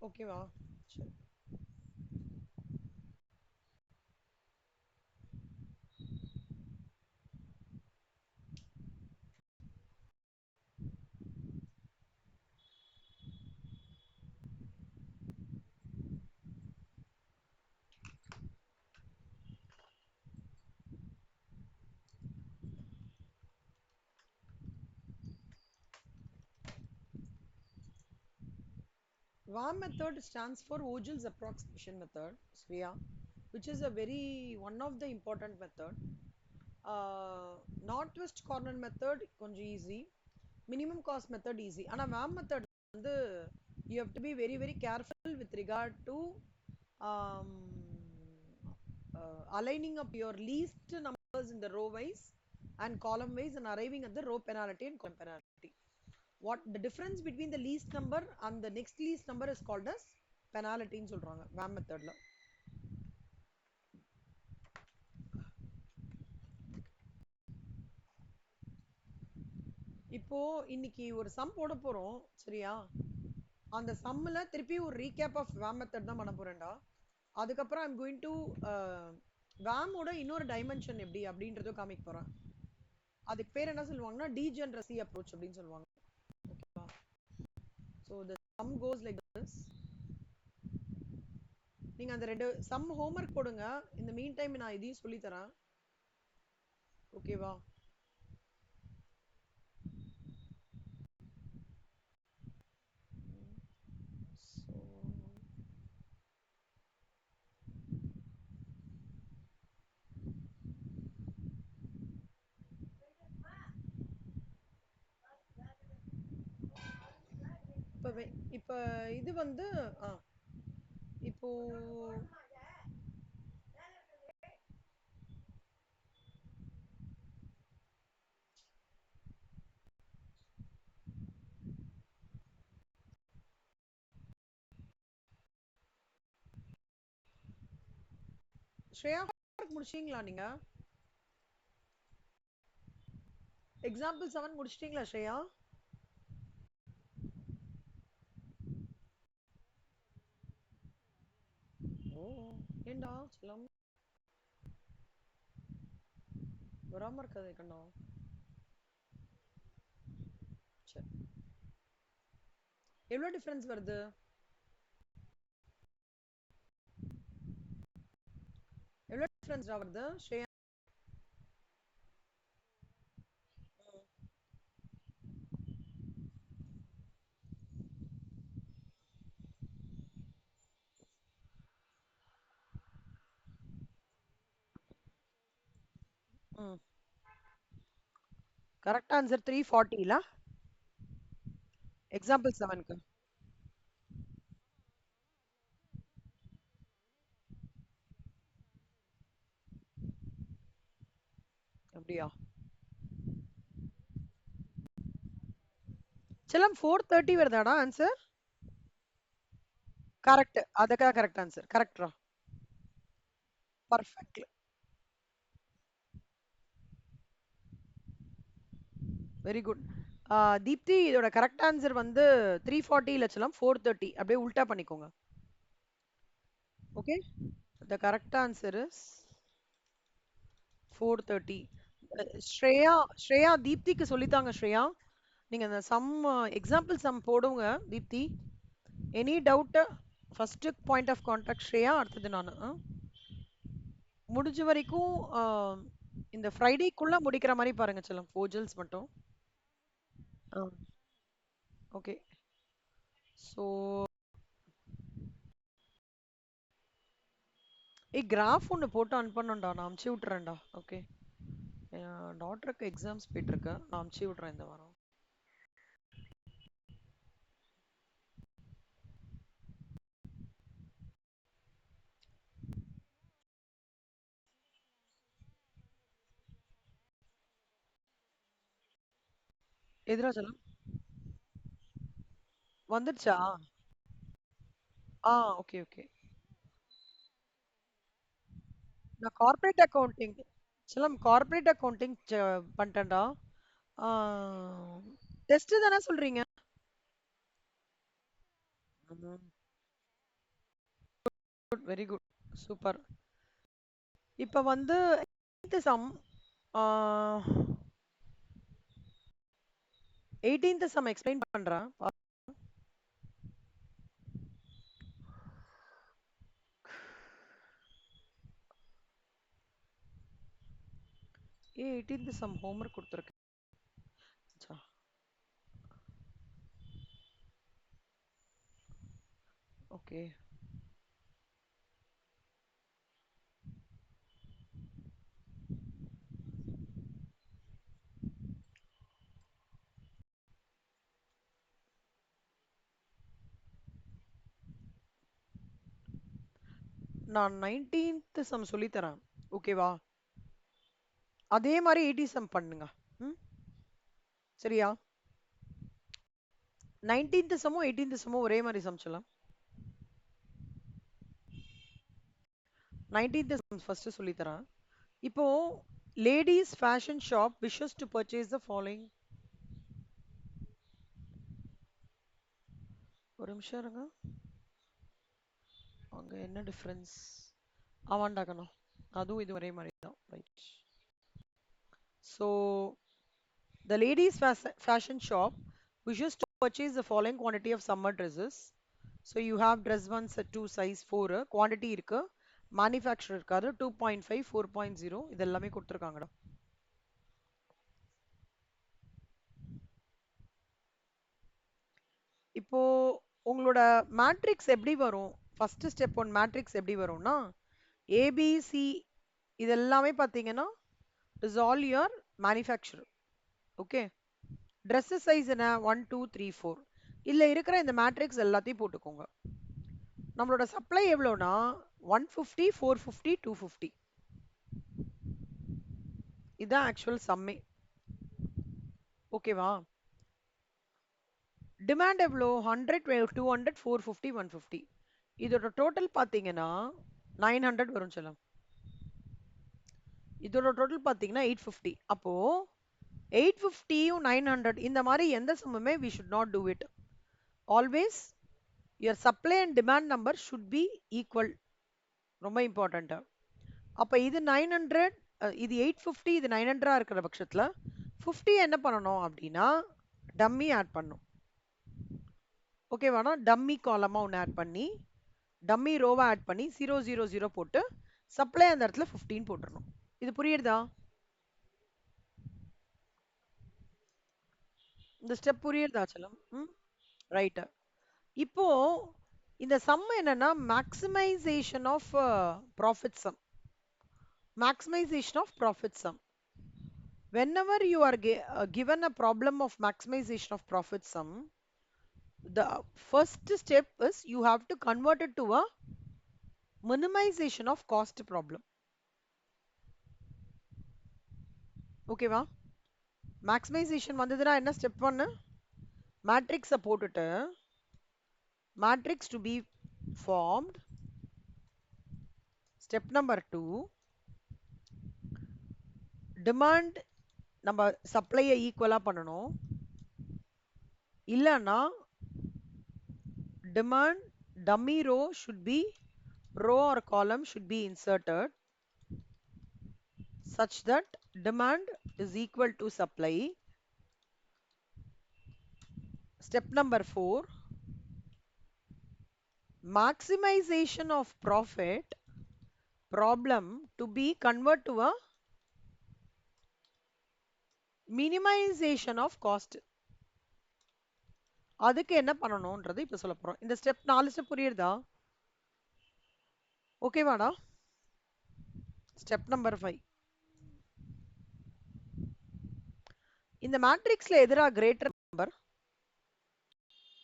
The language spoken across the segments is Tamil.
ஓகேவா? சரி. VAM method stands for Vogel's approximation method, Sriya, which is a very one of the important method. Northwest corner method கொஞ்சம் easy, minimum cost method easy. ஆனா VAM method வந்து you have to be very very careful with regard to um, aligning up your least numbers in the row wise and column wise and arriving at the row penalty and column penalty. What the difference between the least number and the next least number is called as penalty ன்னு சொல்றாங்க VAM மெத்தட்ல. இப்போ இன்னைக்கு ஒரு சம் போட போறோம் சரியா? அந்த சம்ல திருப்பி ஒரு ரீகேப் ஆஃப் VAM மெத்தட் தான் பண்ண போறேன்டா. அதுக்கப்புறம் ஐம் கோயிங் டு வேமோட இன்னொரு டைமென்ஷன் எப்படி அப்படின்றதும் காமிக்க போறேன். அதுக்கு பேர் என்ன சொல்லுவாங்கன்னா டீஜெனரசி அப்ரோச் அப்படின்னு சொல்லுவாங்க. ஓகேவா? So the some cos like this. நீங்க அந்த ரெண்டு சம் ஹோம்ஒர்க் போடுங்க. இந்த மீன் டைம் நான் இதையும் சொல்லி தரேன். ஓகேவா? இப்ப இது வந்து இப்போ ஸ்ரேயா முடிச்சிட்டீங்களா நீங்க? எக்ஸாம்பிள் 7 முடிச்சிட்டீங்களா ஸ்ரேயா? ஓ ஏண்டா செல்லம் வராம இருக்காது கண்ணா. சரி எவ்வளவு டிஃபரன்ஸ் வருது? எவ்வளவு டிஃபரன்ஸ் வருது ஸ்ரேயா? கரெக்ட் ஆன்சர் 340 இல்ல? எக்ஸாம்பிள் 7க்கு அப்படியா? செல்லம் 430 வருதாடா ஆன்சர்? கரெக்ட். அதுக்காக கரெக்ட் ஆன்சர். கரெக்ட்ரா. பர்ஃபெக்ட். Very good. தீப்தி இதோட கரெக்ட் ஆன்சர் வந்து 340 இல்ல செல்லம் 430. அப்படியே உல்டா பண்ணிக்கோங்க. Okay? The correct answer is 430. Shreya தீப்திக்கு சொல்லித்தாங்க ஸ்ரேயா. நீங்க அந்த சம் எக்ஸாம்பிள் சம் போடுங்க Deepti. Any doubt first point of contact Shreya, அடுத்தது நான். முடிஞ்ச வரைக்கும் இந்த ஃப்ரைடேக்குள்ள முடிக்கிற மாதிரி பாருங்க செல்லம். போஜல்ஸ் மட்டும். ஓகே. ஸோ கிராஃப் ஒன்று போட்டு அனுப்பணும்டா. நான் அமுச்சு விட்டுறேன்டா. ஓகே. என் டாட்டருக்கு எக்ஸாம்ஸ் போயிட்டு இருக்கேன். நான் அமுச்சு விட்றேன் இந்த வாரம். எதிரா செல்லம் வந்துடுச்சா? Okay okay. நான் கார்ப்பரேட் அக்கவுண்டிங் செல்லம் கார்ப்பரேட் அக்கவுண்டிங் பண்ணிட்டேன்டா. டெஸ்ட் தானே சொல்றீங்க? Very good. சூப்பர். இப்ப வந்து 18th sum 18th sum explain பண்றேன். ஏ 18th சம் ஹோம்ஒர்க் கொடுத்துருக்கேன். ஓகே. நான் 19th சம் சொல்லி தரேன். ஓகேவா? அதே மாதிரி 80 சம் பண்ணுங்க. ம் சரியா? 19th சமும் 18th சமும் ஒரே மாதிரி சம் சொல்லலாம். 19th சம் ஃபர்ஸ்ட் சொல்லி தரேன். இப்போ ladies fashion shop wishes to purchase the following. ஒரு நிமிஷம் இருங்க. அங்க என்ன டிஃபரன்ஸ்? ஆமாண்டாக்கணும். அதுவும் இது ஒரே மாதிரி தான். Right. So the ladies fashion shop wishes to purchase the following quantity of summer dresses. So you have dress 1 set 2 size 4 quantity இருக்கு, manufacturer இருக்காரு 2.5 4.0 இதெல்லாமே கொடுத்துருக்காங்கடா. இப்போ உங்களோட மேட்ரிக்ஸ் எப்படி வரும்? ஃபர்ஸ்ட் ஸ்டெப் ஒன் மேட்ரிக்ஸ் எப்படி வரும்னா ஏபிசி இதெல்லாமே பார்த்தீங்கன்னா is all your manufacturer. Okay. Dress size என்ன 1 2 3 4 இல்ல இருக்கிற இந்த மேட்ரிக்ஸ் எல்லாத்தையும் போட்டுக்கோங்க. நம்மளோட சப்ளை எவ்வளோனா 150 450 250 இதுதான் ஆக்சுவல் சம்மே. ஓகேவா? டிமாண்ட் எவ்வளோ 100 200 450 150 இதோட டோட்டல் பார்த்தீங்கன்னா 900 வரும் சொல்லலாம். இதோட டோட்டல் பார்த்தீங்கன்னா 850. அப்போ 850 900 இந்த மாதிரி எந்த சம்முமே we should not do it. Always your supply and demand number should be equal. ரொம்ப இம்பார்ட்டன்ட். அப்ப இது 900 இது 850 இது 900 இருக்கிற பட்சத்துல 50 என்ன பண்ணணும் அப்படின்னா டம்மி ஆட் பண்ணும். ஓகேவானா? டம்மி காலமா ஒன்று ஆட் பண்ணி டம்மி ரோவா ஆட் பண்ணி 0 0 0 போட்டு சப்ளை அந்த இடத்துல 15 போட்டுறணும். இது புரியுதா? இந்த ஸ்டெப் புரியுதா செல்லம்? ரைட். இப்போ இந்த சம் என்னன்னா maximization of profit sum. Maximization of profit sum. Whenever you are given a problem of maximization of profit sum, the first step is you have to convert it to a minimization of cost problem. ஓகேவா? மேக்ஸிமைசேஷன் வந்ததுன்னா என்ன ஸ்டெப் 1? மேட்ரிக்ஸை போட்டுட்டு matrix to be formed. Step number 2 demand நம்ம சப்ளையை ஈக்குவலா பண்ணணும். இல்லைன்னா demand dummy row should be row or column should be inserted such that demand is equal to supply. Step number 4 maximization of profit problem to be convert to a minimization of cost. அதுக்கு என்ன பண்ணணும்ன்றது இப்ப சொல்ல போறோம். இந்த ஸ்டெப் 4 ஸ்டெப் புரியுதா? ஓகேவாடா? ஸ்டெப் நம்பர் 5 இந்த மேட்ரிக்ஸ்ல எதிரா கிரேட்டர் நம்பர்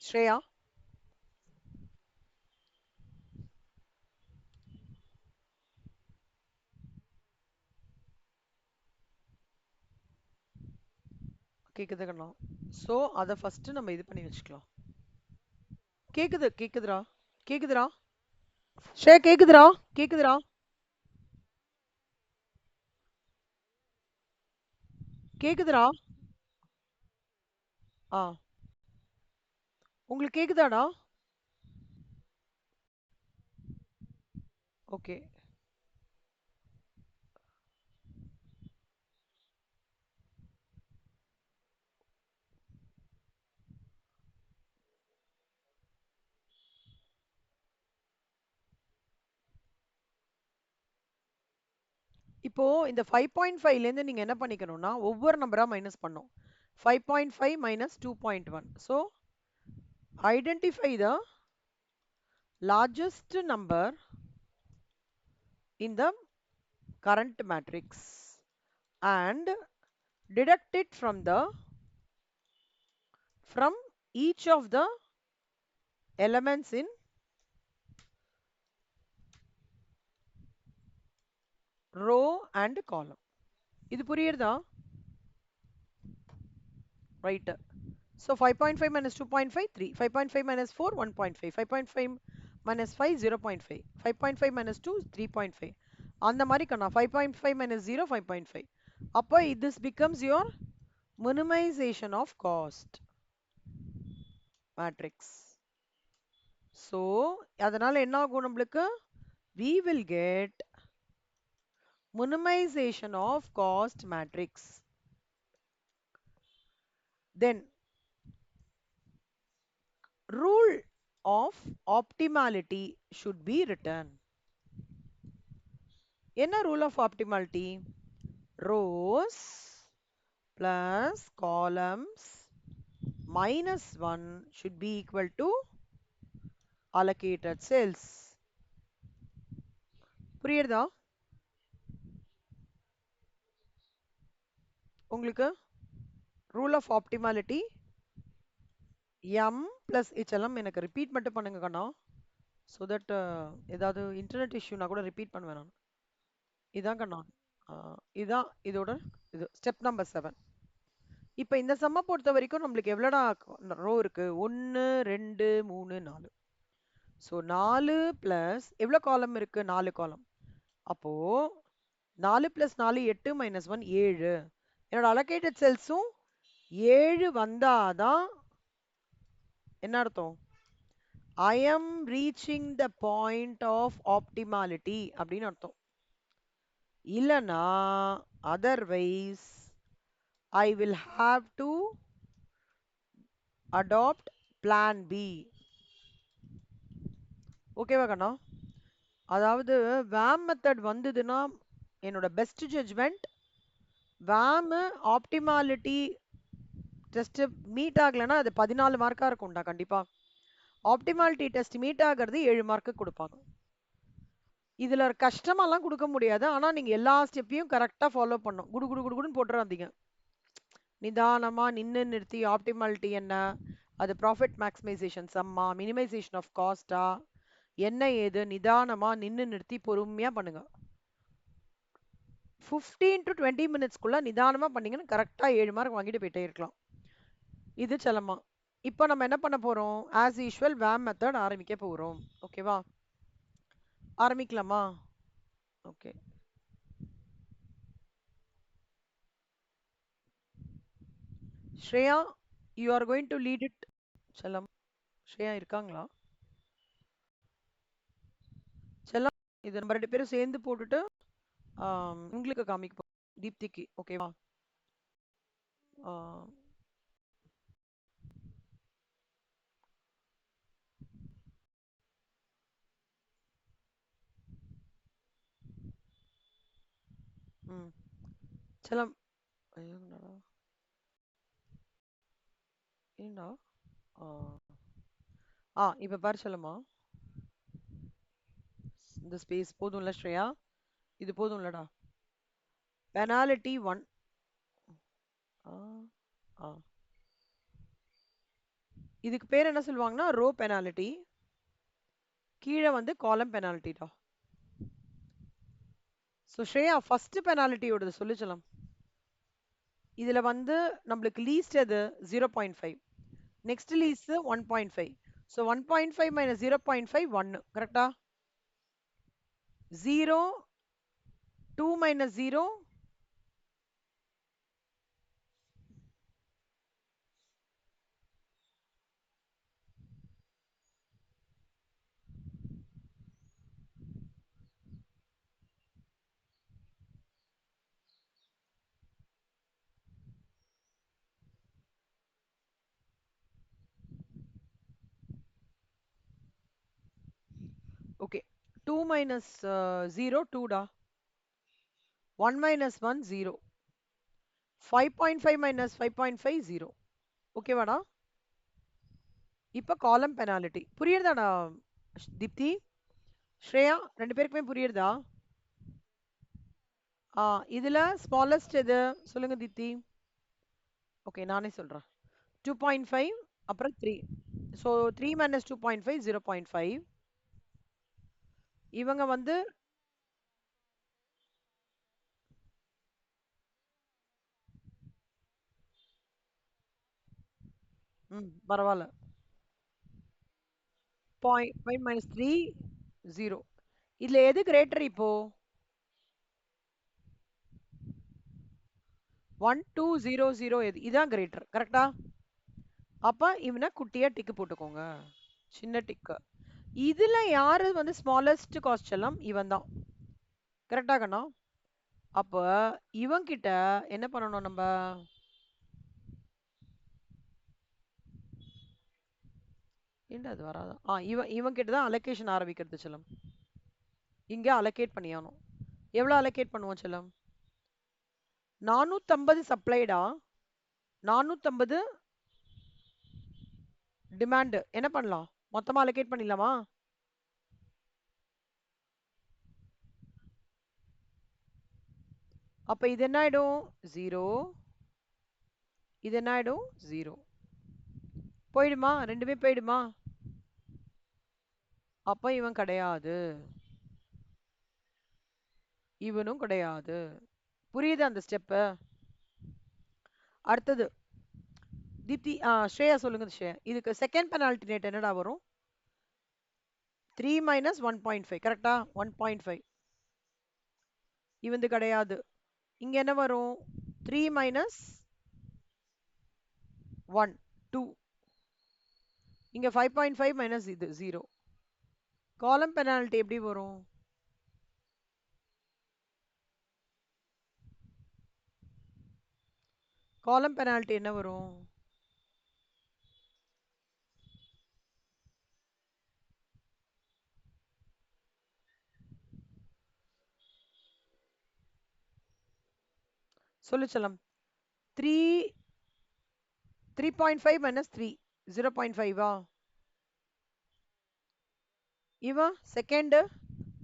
ஸ்ரேயா? கேக்குது கண்ணா. சோ அத ஃபர்ஸ்ட் நம்ம இது பண்ணி வச்சுக்கலாம். கேக்குதுடா? கேக்குதுடா? ஸ்ரே கேக்குதுடா? கேக்குதுடா? கேக்குதுடா? ஆ உங்களுக்கு கேக்குதாடா? ஓகே. இப்போ இந்த 5.5லேருந்து நீங்க என்ன பண்ணிக்கணும்னா ஒவ்வொரு நம்பரா மைனஸ் பண்ணும். 5.5 minus 2.1. So identify the largest number in the current matrix and deduct it from each of the elements in row and column. இது புரியுறதா? Right. So 5.5 minus 2.5, 3. 5.5 minus 4, 1.5. 5.5 minus 5, 0.5. 5.5 minus 2, 3.5. அந்த மாதிரி கண்ணா 5.5 minus 0, 5.5. அப்போ this becomes your minimization of cost matrix. So அதனால என்ன ஆகும் நம்மளுக்கு? We will get minimization of cost matrix. Then rule of optimality should be written. என்ன rule of optimality? Rows plus columns minus 1 should be equal to allocated cells. புரியுறதா உங்களுக்கு? Rule of optimality m plus இதெல்லாம் எனக்கு ரிப்பீட் மட்டும் பண்ணுங்க கண்ணா. So that ஏதாவது இன்டர்நெட் இஷ்யூனா கூட ரிப்பீட் பண்ணுவேன் நான். இதான் கண்ணா. இதான் இதோட இது ஸ்டெப் நம்பர் 7. இப்போ இந்த சம்ம பொறுத்த வரைக்கும் நம்மளுக்கு எவ்வளோடா ரோ இருக்கு? 1 2 3 4. ஸோ 4 பிளஸ் எவ்வளோ காலம் இருக்கு? 4 காலம். அப்போ 4 பிளஸ் 4 8 மைனஸ் 1 7. என்னோட அலோகேட்டட் செல்ஸும் 7 வந்தாதான் என்ன அர்த்தம்? I am reaching the point of optimality அப்படின்னு அர்த்தம். இல்லனா otherwise I will have to adopt plan B. ஓகேவா கண்ணா? அதாவது வேம் மெத்தட் வந்ததுன்னா என்னோட best judgment VAM optimality test meet ஆகலைன்னா அது 14 மார்க்கா இருக்கும்டா கண்டிப்பா. ஆப்டிமாலிட்டி டெஸ்ட் மீட் ஆகிறது 7 மார்க்கு கொடுப்பாங்க. இதுல கஷ்டமாலாம் கொடுக்க முடியாது. ஆனா நீங்க எல்லா ஸ்டெப்பையும் கரெக்டா ஃபாலோ பண்ணும். குடு குடு குடுன்னு போட்டுறாதீங்க. நிதானமா நின்னு நிறுத்தி ஆப்டிமாலிட்டி என்ன, அது ப்ராஃபிட் மேக்ஸிமைசேஷன் சம்மா, மினிமைசேஷன் ஆஃப் காஸ்டா, என்ன ஏது நிதானமா நின்னு நிறுத்தி பொறுமையா பண்ணுங்க. 15 to 20 மினிட்ஸ்க்குள்ள நிதானமா பண்ணீங்கன்னு கரெக்டா 7 மார்க் வாங்கிட்டு போயிட்டே இருக்கலாம். இது செல்லமா. இப்போ நம்ம என்ன பண்ண போறோம்? ஆஸ் யூஷுவல் வேம் மெத்தட் ஆரம்பிக்க போறோம். ஓகேவா? ஆரம்பிக்கலாமா? Okay. Shreya, you are going to lead it. செல்லம், ஸ்ரேயா இருக்காங்களா? செல்லம், இது நம்ம 2 பேரும் சேர்ந்து போட்டுட்டு உங்களுக்கு காமிக்க போறோம். தீப்திக்கு. ஓகேவா? ம். செல்லம், ஐயோ என்னடா? ஏண்டா? இப்ப பாரு செல்லம்மா. இந்த ஸ்பேஸ் போதும்ல ஸ்ரேயா? இது போதும்லடா? பெனாலிட்டி 1. இதுக்கு பேர் என்ன சொல்லுவாங்கன்னா ரோ பெனாலிட்டி. கீழே வந்து காலம் பெனாலிட்டிடா. ஸோ ஸ்ரேயா ஃபர்ஸ்ட் பெனாலிட்டியோடது சொல்லிச்சலாம். இதுல வந்து நம்மளுக்கு லீஸ்ட் எது 0.5, நெக்ஸ்ட் லீஸ்ட் 1.5. ஸோ 1.5 மைனஸ் 0.5 1 கரெக்டா? 0 2 minus 0 Okay. 2 minus 0, 2 da. 1 minus 1, 0. 5.5 minus 5.5, 0. Okay வாடா? இப்ப காலம் பெனாலிட்டி புரியுறதாடா தீப்தி? ஸ்ரேயா ரெண்டு பேருக்குமே புரியுறதா? இதுல ஸ்மாலஸ்ட் எது சொல்லுங்க தீப்தி. ஓகே நானே சொல்றேன். 2.5 அப்புறம் 3. So 3 minus 2.5 0.5. இவங்க வந்து பரவாயில்ல. 0.5 minus 3 0. இதுல எது கிரேட்டர் இப்போ? 1 2 0 0 எது இதான் கிரேட்டர் கரெக்டா? அப்ப இவனை குட்டியா டிக்கு போட்டுக்கோங்க. சின்ன டிக்கு. இதுல யாரு வந்து ஸ்மாலஸ்ட் காஸ்ட் எல்லாம் இவன் தான். கரெக்டா கண்ணா? அப்ப இவன் கிட்ட என்ன பண்ணணும் நம்ம? ஏன்டா அது வராதா? இவன் கிட்ட தான் அலோகேஷன் ஆரம்பிக்கிறது செல்லம். இங்க அலோகேட் பண்ணியானோம். எவ்வளவு அலோகேட் பண்ணுவோம் செல்லம்? 450 சப்ளைடா. 450 டிமாண்ட். என்ன பண்ணலாம்? மொத்தமா அலோகேட் பண்ணிடலாமா? அப்ப இது என்ன ஆயிடும்? 0. இது என்ன ஆயிடும்? 0. போயிடுமா? ரெண்டுமே போயிடுமா? அப்ப இவன் கிடையாது. இவனும் கிடையாது. புரியுது அந்த ஸ்டெப்பு? அடுத்தது தீப்தி ஸ்ரேயா சொல்லுங்க ஸ்ரேயா. இதுக்கு செகண்ட் பெனால்டி ரேட் என்னடா வரும்? 3 minus 1.5 கரெக்டா? 1.5. இவந்து கிடையாது. இங்க என்ன வரும்? 3 minus 1 2. இங்க 5.5 minus இது 0. காலம் பெனால்டி எப்படி வரும்? காலம் பெனால்டி என்ன வரும்? சொல்லு செல்லம். 3.5 minus 3 0.5 இவன் செகண்ட்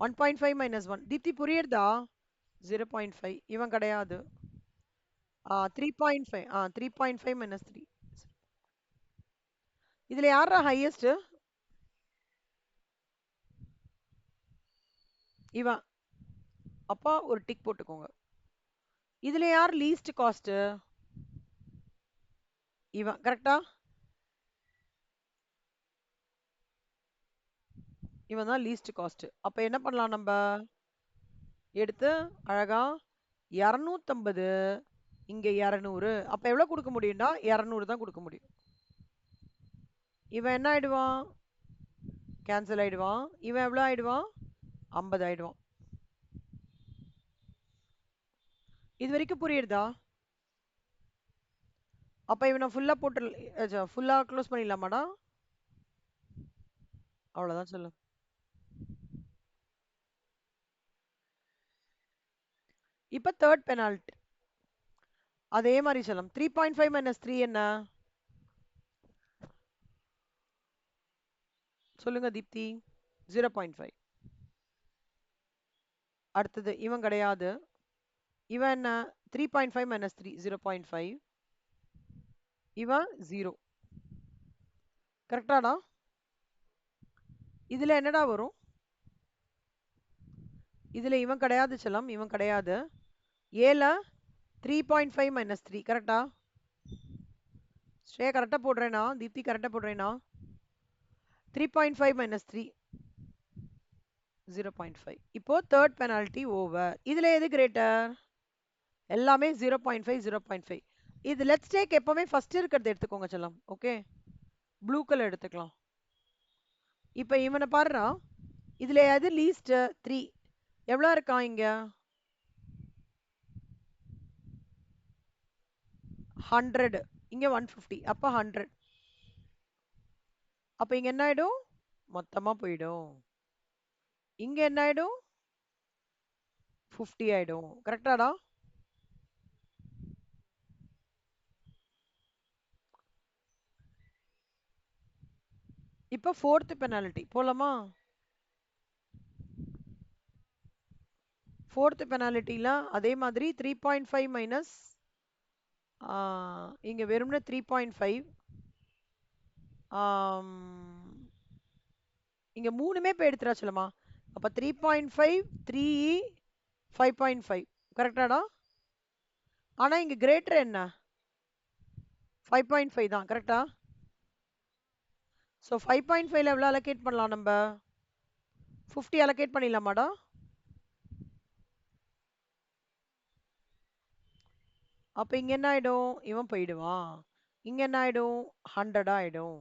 1.5 minus 1. தீப்தி புரியுறதா? 0.5 இவன் கிடையாது. 3.5 3.5 minus 3. இதுல யாரா ஹையஸ்ட்? இவன். அப்பா ஒரு டிக் போட்டுக்கோங்க. இதுல யார் லீஸ்ட் காஸ்ட்? இவன் கரெக்டா? இவன் தான் லீஸ்ட் காஸ்ட். அப்ப என்ன பண்ணலாம் நம்ம? எடுத்து அழகா 250 இங்க 200. அப்ப எவ்வளவு கொடுக்க முடியும்டா? 200 தான் கொடுக்க முடியும். இவன் என்ன ஆயிடுவான்? கேன்சல் ஆயிடுவான். இவன் எவ்வளவு ஆயிடுவான்? 50 ஆயிடுவான். இது வரைக்கும் புரியுறதா? அப்ப இவனை ஃபுல்லா போட்டு ஃபுல்லா க்ளோஸ் பண்ணிடலாமாடா? அவ்வளவுதான் சொல்லு. இப்ப தேர்ட் பெனால்டி அதே மாதிரி சொல்லலாம். 3.5 minus 3 என்ன? சொல்லுங்க தீப்தி. 0.5. அடுத்தது இவன் கிடையாது. இவன் என்ன? 3.5 minus 3 0.5. இவன் 0. கரெக்டாடா? இதுல என்னடா வரும்? இதுல இவன் கிடையாது செல்லம். இவன் கிடையாது. ஏல 3.5 minus 3 கரெக்டா? ஸ்ரேயா கரெக்டா போடுறேனா? தீப்தி கரெக்டா போடுறேனா? 3.5 minus 3 0.5. இப்போ தேர்ட் பெனால்டி ஓவர். இதுல எது கிரேட்டர்? எல்லாமே 0.5 0.5. இது லெட்ஸ் டேக் எப்பவுமே ஃபர்ஸ்ட் இருக்கிறது எடுத்துக்கோங்க செல்லம். ஓகே ப்ளூ கலர் எடுத்துக்கலாம். இப்போ இவனை பாருடா. இதுல எது லீஸ்ட்? 3. எவ்வளவு இருக்கான் இங்க? 100. இங்க 150. அப்ப 100. அப்ப இங்க என்ன ஆயிடும்? மொத்தமா போயிடும். இங்க என்ன ஆயிடும்? 50 ஆயிடும். கரெக்டாடா? இப்ப 4th பெனால்டி போலாமா? 4th பெனால்டில அதே மாதிரி 3.5 மைனஸ் இங்க வெறும்னு 3.5 இங்க மூணுமே போய் எடுத்துரா சொல்லுமா. அப்ப 3.5 3 5.5 கரெக்டாடா? ஆனா இங்க கிரேட்டர் என்ன? 5.5 தான் கரெக்டா? ஸோ 5.5ல எவ்வளோ அலோகேட் பண்ணலாம் நம்ம? 50 அலோகேட் பண்ணிடலாமாடா? அப்ப இங்க என்ன ஆயிடும்? இவன் போயிடுவான். இங்க என்ன ஆயிடும்? 100 ஆயிடும்.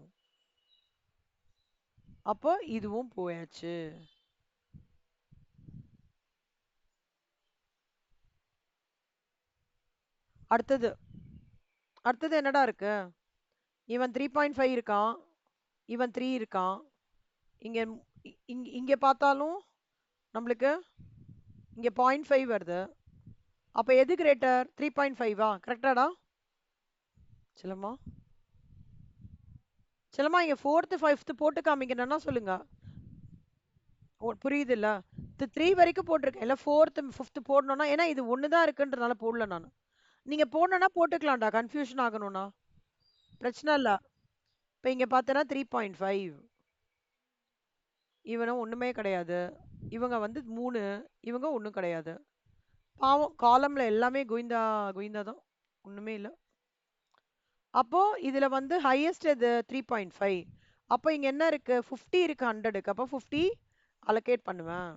அப்போ இதுவும் போயாச்சு. அடுத்தது அடுத்தது என்னடா இருக்கு? இவன் 3.5 இருக்கான், இவன் 3 இருக்கான். இங்க இங்க பார்த்தாலும் நம்மளுக்கு இங்க 0.5 வருது. அப்ப எது கிரேட்டர்? 3.5வா? கரெக்டாடா? செல்லம்மா செல்லம்மா இங்க 4th 5th போட்டு காமிக்கணும்னா சொல்லுங்க. புரியுது இல்ல? 3 வரைக்கும் போட்டிருக்கேன். இல்ல 4th 5th போடணும்னா ஏன்னா இது ஒண்ணுதான் இருக்குன்றனால போடல நான். நீங்க போடணும்னா போட்டுக்கலாம்டா, கன்ஃபியூஷன் ஆகணும்னா பிரச்சனை இல்ல. இப்ப இங்க பார்த்தனா 3.5 இவனும் ஒண்ணுமே கிடையாது. இவங்க வந்து 3 இவங்க ஒண்ணும் கிடையாது. பாவம் காலம்ல எல்லாமே கோவிந்தா கோவிந்தா தான், ஒண்ணுமே இல்ல. அப்போ இதுல வந்து ஹையஸ்ட் எது? 3.5. அப்போ இங்க என்ன இருக்கு? 50 இருக்கு 100க்கு. அப்போ 50 அலோகேட் பண்ணுவேன்.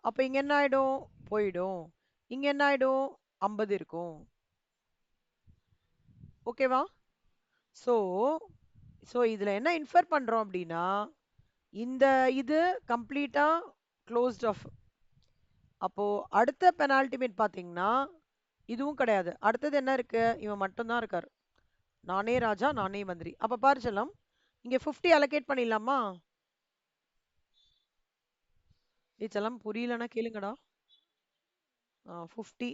அப்ப இங்க என்ன ஆயிடும்? போயிடும். இங்க என்ன ஆயிடும்? 50 இருக்கும். ஓகேவா? சோ சோ இதுல என்ன இன்ஃபர் பண்றோம் அப்படின்னா, இந்த இது கம்ப்ளீட்டா க்ளோஸ்ட் ஆஃப். அப்போ அடுத்த பெனால்டிமேட் பாத்தீங்கன்னா இதுவும் கிடையாது. அடுத்தது என்ன இருக்கு? இவன் மட்டும்தான் இருக்காரு. நானே ராஜா நானே மந்திரி. அப்ப பாரு செல்லம், இங்க 50 அலோகேட் பண்ணிடலாமா? செல்லம் புரியலன்னா கேளுங்கடா. 50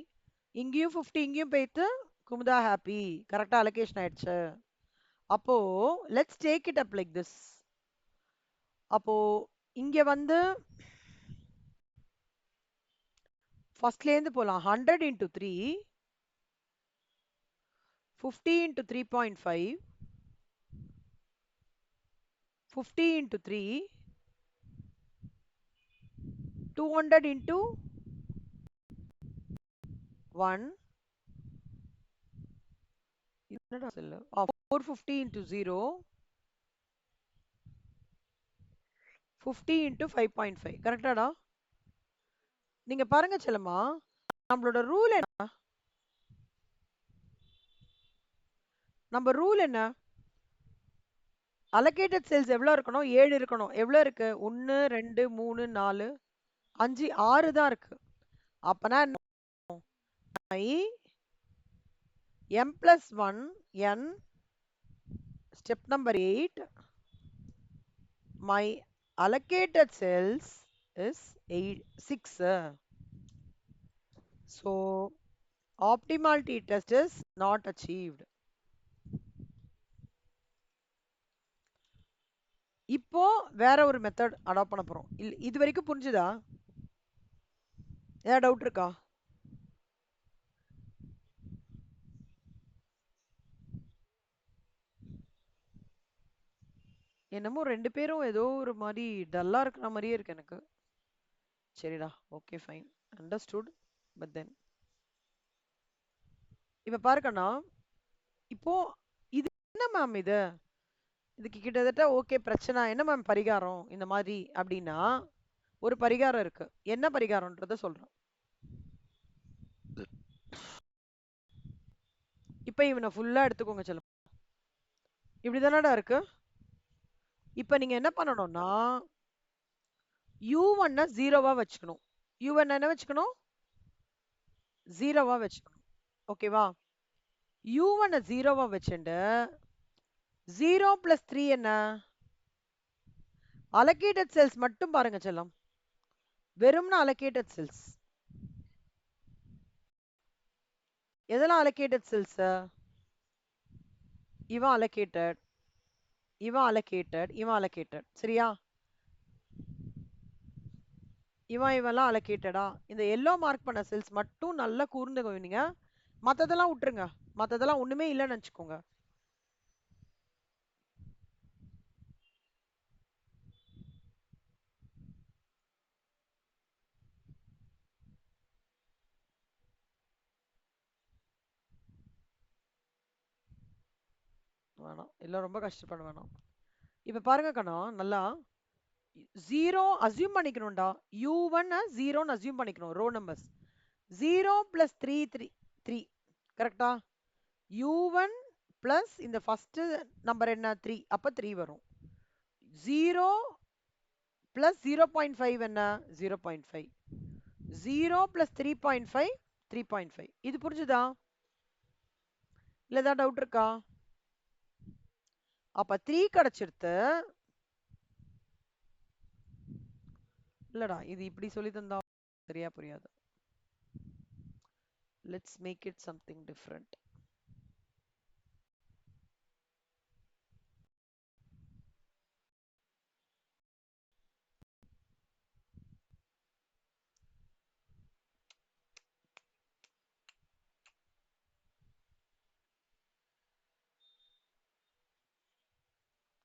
இங்கேயும் 50 இங்கேயும் போயிட்டு குமுதா ஹாப்பி. கரெக்டா அலோகேஷன் ஆயிடுச்சு. அப்போ let's take it up like this. அப்போ இங்க வந்து ஃபர்ஸ்ட்ல இருந்து போலாம். 100 into 3 50 into 3.5 50 into 3 200 into 1 என்னடா சொல்லு 450 into 0 50 into 5.5 கரெக்டாடா? நீங்க பாருங்க செல்லம்மா, நம்மளோட ரூல் என்ன? நம்ம ரூல் என்ன? அலோகேட்டட் செல்ஸ் எவ்வளவு இருக்கணும்? 7 இருக்கணும். எவ்வளவு இருக்கு? 1 2 3 4 5 6 தான் இருக்கு. அப்பனா m plus 1 n step number 8 my allocated cells is 6. So optimality test is not achieved. இப்போ வேற ஒரு மெத்தட் அடாப்ட் பண்ண போறோம். இது வரைக்கும் புரிஞ்சுதா? ஏதாவது டவுட் இருக்கா? என்னமோ ரெண்டு பேரும் ஏதோ ஒரு மாதிரி டல்லா இருக்கிற மாதிரியே இருக்கு எனக்கு. சரிடா, okay fine, understood. But then இப்ப பாருக்கண்ணா, இப்போ இது என்ன மேம் இது? இதுக்கு கிட்டத்தட்ட ஓகே பிரச்சனை என்ன மேம் பரிகாரம் இந்த மாதிரி அப்படின்னா ஒரு பரிகாரம் இருக்கு. என்ன பரிகாரம்ன்றத சொல்றேன். இப்ப இவனை ஃபுல்லா எடுத்துக்கோங்க செல்லம். இப்படிதானடா இருக்கு. இப்ப நீங்க என்ன பண்ணணும்னா u1 ஜீரோவா வச்சுக்கணும். u1 என்ன வச்சுக்கணும்? ஜீரோவா வச்சுக்கணும். ஓகேவா? u1 ஜீரோவா வச்சுட்டு 0 plus 3 என்ன? allocated cells மட்டும் பாருங்க செல்லம். வெறும்னா allocated cells. எதெல்லாம் allocated cells? இவன் allocated, இவன் allocated, இவன் allocated. சரியா? இவெல்லாம் allocated-ஆ? இந்த yellow mark பண்ண cells மட்டும் நல்லா கூர்ந்து கவனிங்க. மத்ததெல்லாம் விட்டுருங்க. மத்ததெல்லாம் ஒண்ணுமே இல்லைன்னு நினைச்சுக்கோங்க. வேணாம். இல்ல ரொம்ப கஷ்டப்பட வேணாம். இப்ப பாருங்க கண்ணா, நல்லா 0 அசியூம் பண்ணிக்கணும்டா. U1 0ன்னு அசியூம் பண்ணிக்கணும். ரோ நம்பர்ஸ் 0 plus 3 3 3 கரெக்டா? U1 plus இந்த ஃபர்ஸ்ட் நம்பர் என்ன 3, அப்ப 3 வரும். 0 plus 0.5 என்ன 0.5. 0 plus 3.5 3.5. இது புரிஞ்சுதா? இல்ல ஏதாவது டவுட் இருக்கா? அப்ப 3 கிடைச்சிருத்து. இல்லடா இது இப்படி சொல்லி தந்தா சரியா புரியாது. Let's make it something different.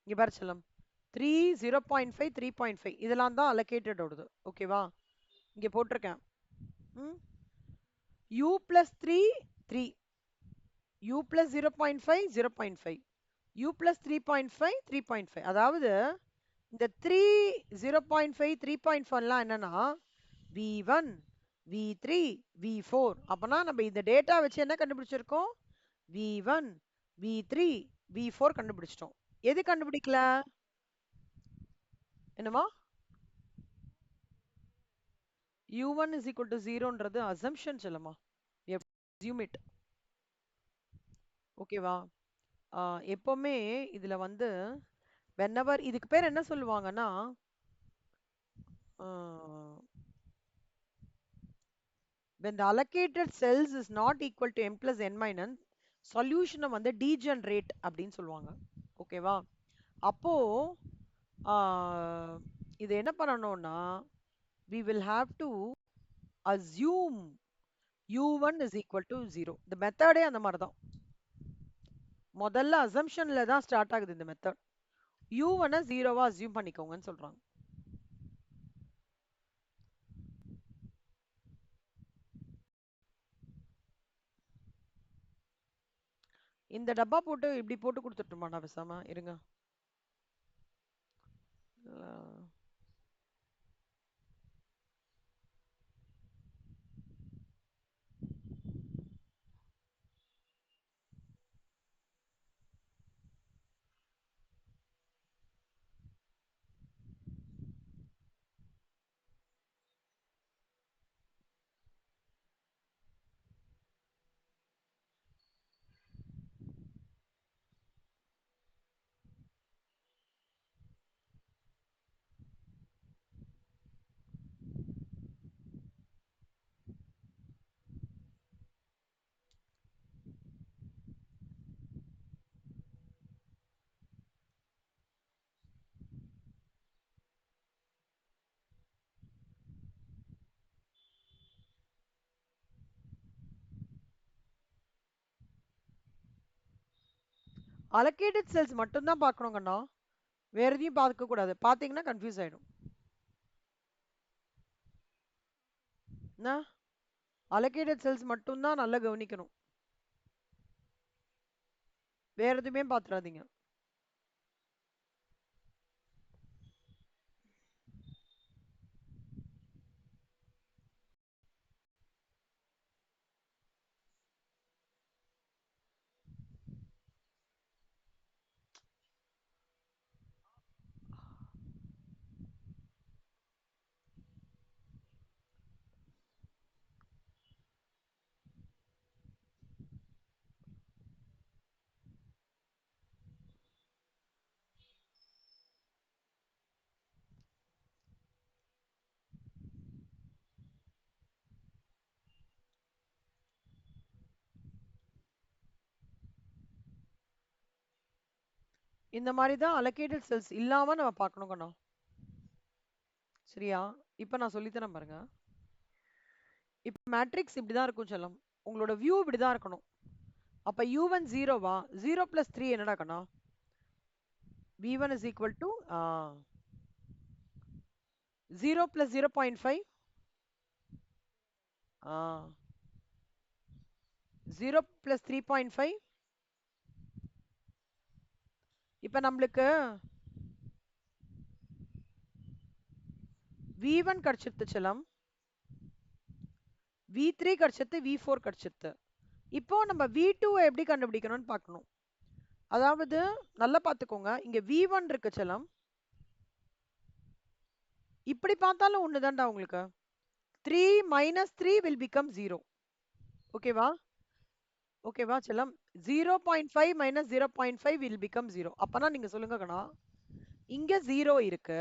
இங்க பாரு செல்லம், 3 0.5 3.5 இதெல்லாம் தான் அலோகேட்டட் ஓடுது. ஓகேவா? இங்க போட்டிருக்கேன். U plus 3 3, U plus 0.5 0.5, U plus 3.5 3.5. அதாவது இந்த 3 0.5 3.5 எல்லாம் என்னன்னா V1 V3 V4. அப்பனா நம்ம இந்த டேட்டா வச்சு என்ன கண்டுபிடிச்சிருக்கோம்? V1 V3 V4 கண்டுபிடிச்சிட்டோம். எது கண்டுபிடிக்கல? என்னமா? U1 is equal to 0ன்றது assumption செல்லமா. We have to assume it. ஓகேவா? எப்பவுமே இதுல வந்து whenever இதுக்கு பேர் என்ன சொல்லுவாங்கன்னா when the allocated cells is not equal to m plus n minus சொல்யூஷனை வந்து degenerate அப்படின்னு சொல்லுவாங்க. ஓகேவா? அப்போ இது என்ன பண்ணணும்னா we will have to assume u1 is equal to 0. இந்த மெத்தடே அந்த மாதிரி தான். முதல்ல அசம்ஷன்ல தான் ஸ்டார்ட் ஆகுது இந்த மெத்தட். u1 0வா அசியூம் பண்ணிக்கோங்கன்னு சொல்றாங்க. இந்த டப்பா போட்டு இப்படி போட்டு கொடுத்துட்டுமாடா பேசாம இருங்க. அலோகேட்டட் செல்ஸ் மட்டும் தான் பார்க்கணும் கண்ணா, வேற எதையும் பார்க்க கூடாது. பார்த்தீங்கன்னா கன்ஃபியூஸ் ஆயிடும். என்ன அலோகேட்டட் செல்ஸ் மட்டும் தான் நல்லா கவனிக்கணும், வேற எதுவுமே பார்த்துடாதீங்க. இந்த மாதிரி தான் அலோகேட்டட் செல்ஸ் இல்லாம நம்ம பார்க்கணும் கண்ணா. சரியா? இப்ப நான் சொல்லித்தரேன் பாருங்க. இப்ப மேட்ரிக்ஸ் இப்படிதான் இருக்கும் செல்லம். உங்களோட வியூ இப்படிதான் இருக்கணும். அப்ப u1 0வா? 0 plus 3 என்னடா கண்ணா? v1 is equal to 0 plus 0.5 0 plus 3.5. இப்ப நம்மளுக்கு v1 கிடைச்சிருச்சு செல்லம், v3 கிடைச்சிருச்சு, v4 கிடைச்சிருச்சு. இப்போ நம்ம v2 எப்படி கண்டுபிடிக்கணும்னு பார்க்கணும். அதாவது நல்லா பார்த்துக்கோங்க, இங்க v1 இருக்கு செல்லம். இப்படி பார்த்தாலும் ஒண்ணுதான்டா உங்களுக்கு. 3 minus 3 will become 0. ஓகேவா? ஓகேவா செல்லம்? 0.5 minus 0.5 will become 0. அப்பனா நீங்க சொல்லுங்க கண்ணா, இங்க 0 இருக்கு,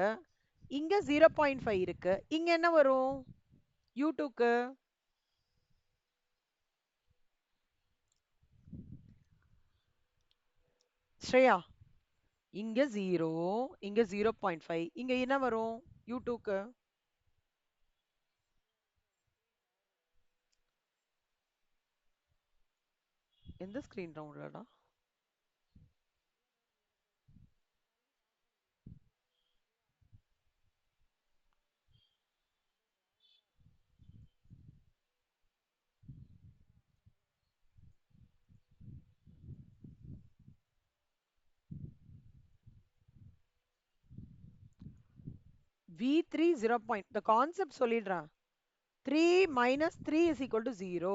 இங்க 0.5 இருக்கு, இங்க என்ன வரும் u2க்கு? ஸ்ரேயா, இங்க 0, இங்க 0.5, இங்க என்ன வரும் u2க்கு? எந்த ஸ்கிரீன் ரவுண்ட்லடா? v3 0. The concept சொல்லிடுறேன். 3 minus 3 is equal to 0.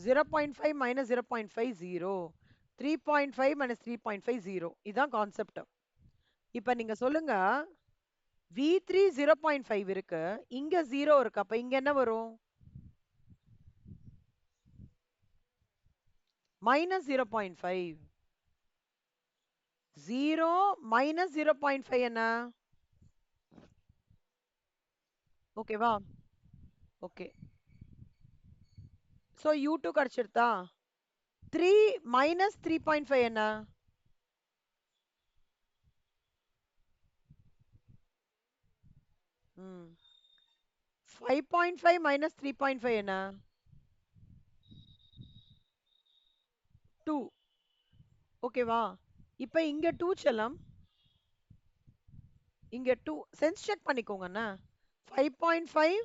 0.5 minus 0.5 0. 3.5 minus 3.5 0. இதான் கான்செப்ட். இப்ப நீங்க சொல்லுங்க, v3 0.5 இருக்கு, இங்க 0 இருக்கு, அப்ப இங்க என்ன வரும்? minus 0.5. 0 minus 0.5 என்ன? ஓகேவா? ஓகே. So u2 கிடைச்சிருத்தா? 3 minus 3.5 என்ன? 5.5 minus 3.5 என்ன? 2. ஓகேவா? இப்ப இங்க 2 செல்லம், இங்க 2 சென்ஸ் செக் பண்ணிக்கோங்கண்ணா. 5.5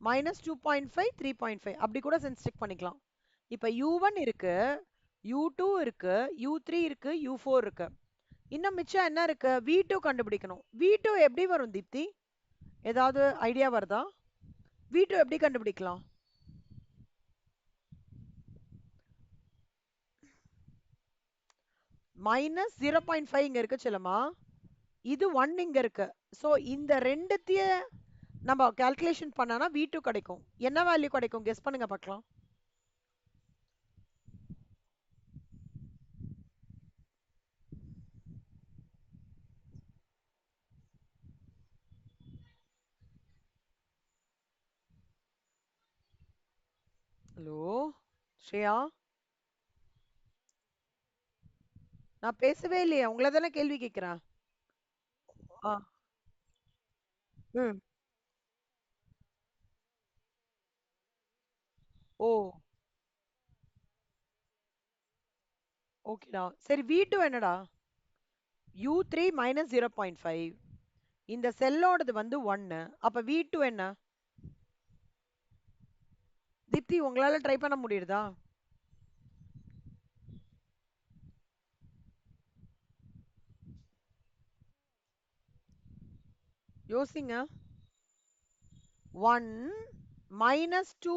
minus 2.5 3.5 அப்படி கூட சென்ஸ் செக் பண்ணிக்கலாம். இப்ப u1 இருக்கு, u2 இருக்கு, u3 இருக்கு, u4 இருக்கு. இன்னும் மிச்சம் என்ன இருக்கு? v2 கண்டுபிடிக்கணும். v2 எப்படி வரும் தீப்தி? ஏதாவது ஐடியா வருதா? v2 எப்படி கண்டுபிடிக்கலாம்? minus 0.5 இங்க இருக்கு செல்லமா, இது 1 இங்க இருக்கு. சோ இந்த ரெண்டுத்தைய நம்ம கால்குலேஷன் பண்ணானா v2 கிடைக்கும். என்ன வேல்யூ கிடைக்கும்? கெஸ் பண்ணுங்க பார்க்கலாம். ஹலோ ஸ்ரேயா, நான் பேசவே இல்லையே, உங்களை தானே கேள்வி கேட்கிறேன். ஆ ம் ஓ ஓகேடா. சரி v2 என்னடா? u3 minus 0.5. இந்த செல்லோடது வந்து 1. அப்ப v2 என்ன? தீப்தி உங்களால ட்ரை பண்ண முடியுதா? யோசிங்க. 1 minus 2,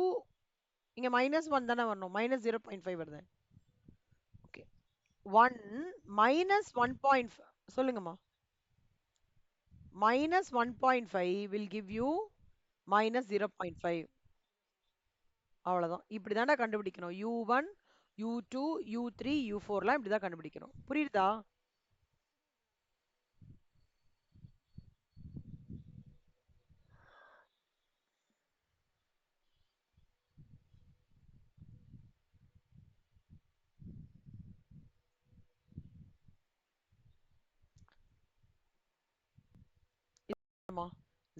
இங்க minus 1 தானே வரணும், minus 0.5 வருது. ஓகே, 1 minus 1.5 சொல்லுங்கம்மா. minus 1.5 will give you minus 0.5. அவ்வளவுதான். இப்படிதான்டா கண்டுபிடிக்கணும். u1 u2 u3 u4லாம் இப்படிதான் கண்டுபிடிக்கணும். புரியுதா?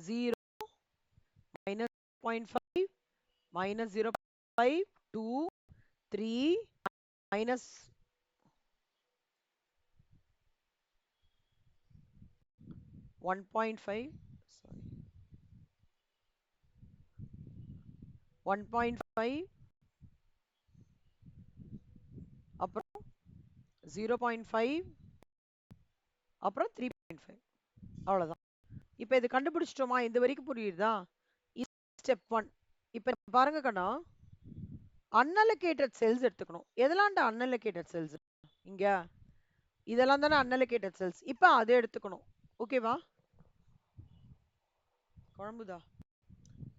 0 minus 0.5 minus 0.5 2 3 minus 1.5 sorry 1.5 அப்புறம் 0.5 அப்புறம் 3.5 அவ்வளவுதான். இப்ப இது கண்டுபிடிச்சிட்டோமா? இந்த வரைக்கும் புரியுதா? ஸ்டெப் 1. இப்ப பாருங்க கண்ணா, அன்அலோகேட்டட் செல்ஸ் எடுத்துக்கணும். எதெல்லாம்டா அன்அலோகேட்டட் செல்ஸ்? இங்க இதெல்லாம் தானே அன்அலோகேட்டட் செல்ஸ். இப்ப அதை எடுத்துக்கணும். ஓகேவா? குழம்புதா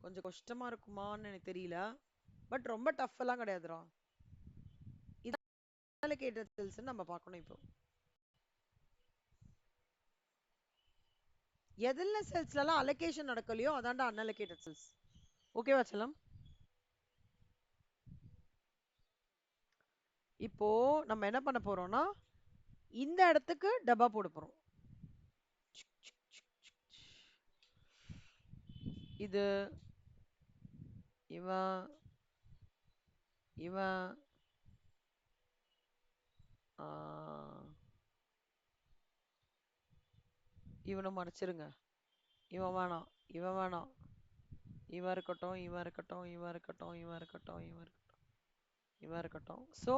கொஞ்சம் கஷ்டமா இருக்குமான்னு எனக்கு தெரியல, பட் ரொம்ப டஃப் எல்லாம் கிடையாதுடா. இது அன்அலோகேட்டட் செல்ஸ் நம்ம பார்க்கணும். இப்போ எதுல செல்ஸ்லாம் அலோகேஷன் நடக்கலையோ அதான்டா அன்அலோகேட்டட் செல்ஸ். ஓகேவா செல்லம்? இப்போ நம்ம என்ன பண்ண போறோம்னா, இந்த இடத்துக்கு டப்பா போட போறோம். இது இவன் இவன் இவனை மறைச்சிருங்க. இவன் வேணாம், இவன் வேணாம், இவன் இருக்கட்டும், இவன் இருக்கட்டும், இவன் இருக்கட்டும், இவன் இருக்கட்டும், இவன் இருக்கட்டும், இவன் இருக்கட்டும். ஸோ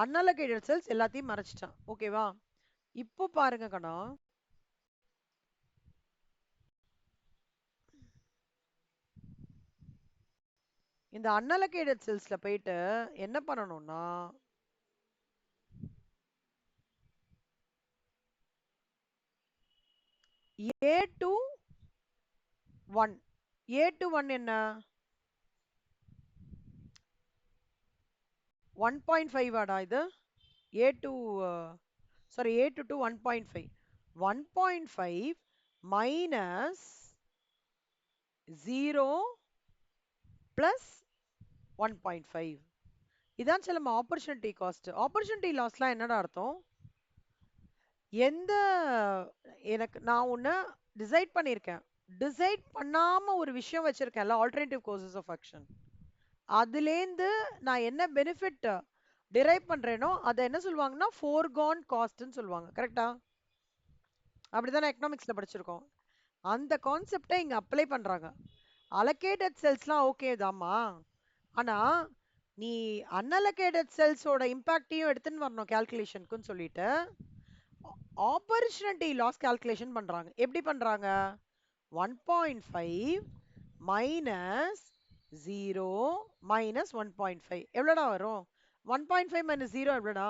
அன்அலோகேட்டட் செல்ஸ் எல்லாத்தையும் மறைச்சிட்டான். ஓகேவா? இப்போ பாருங்க கண்ணா, இந்த அன்அலோகேட்டட் செல்ஸ்ல போயிட்டு என்ன பண்ணணும்னா, A to 1. A to 1 என்ன? 1.5 ஆடா இது. A to sorry A to 2 1.5. 1.5 minus 0 plus 1.5. இதான் செல்லம் ஆப்பர்ச்சுனிட்டி காஸ்ட். ஆப்பர்ச்சுனிட்டி லாஸ்லாம் என்னடா அர்த்தம்? எந்த எனக்கு நான் ஒன்று டிசைட் பண்ணியிருக்கேன், டிசைட் பண்ணாம ஒரு விஷயம் வச்சிருக்கேன்ல, ஆல்டர்னேட்டிவ் கோர்சஸ் ஆஃப் ஆக்ஷன், அதுலேருந்து நான் என்ன பெனிஃபிட் டிரைவ் பண்றேனோ அதை என்ன சொல்லுவாங்கன்னா ஃபோர்கான் காஸ்ட்னு சொல்லுவாங்க. கரெக்டா? அப்படிதானே எக்கனாமிக்ஸ்ல படிச்சிருக்கோம். அந்த கான்செப்டை இங்க அப்ளை பண்றாங்க. அலோகேட்டட் செல்ஸ்லாம் ஓகே தாம்மா, ஆனா நீ அன்அலோகேட்டட் செல்ஸோட இம்பாக்டையும் எடுத்துன்னு வரணும் கால்குலேஷனுக்குன்னு சொல்லிட்டு ஆப்பர்ச்சுனிட்டி லாஸ் கால்குலேஷன் பண்றாங்க. எப்படி பண்றாங்க? 1.5 மைனஸ் 0 மைனஸ் 1.5 எவ்வளோடா வரும்? 1.5 மைனஸ் 0 எவ்வளோடா?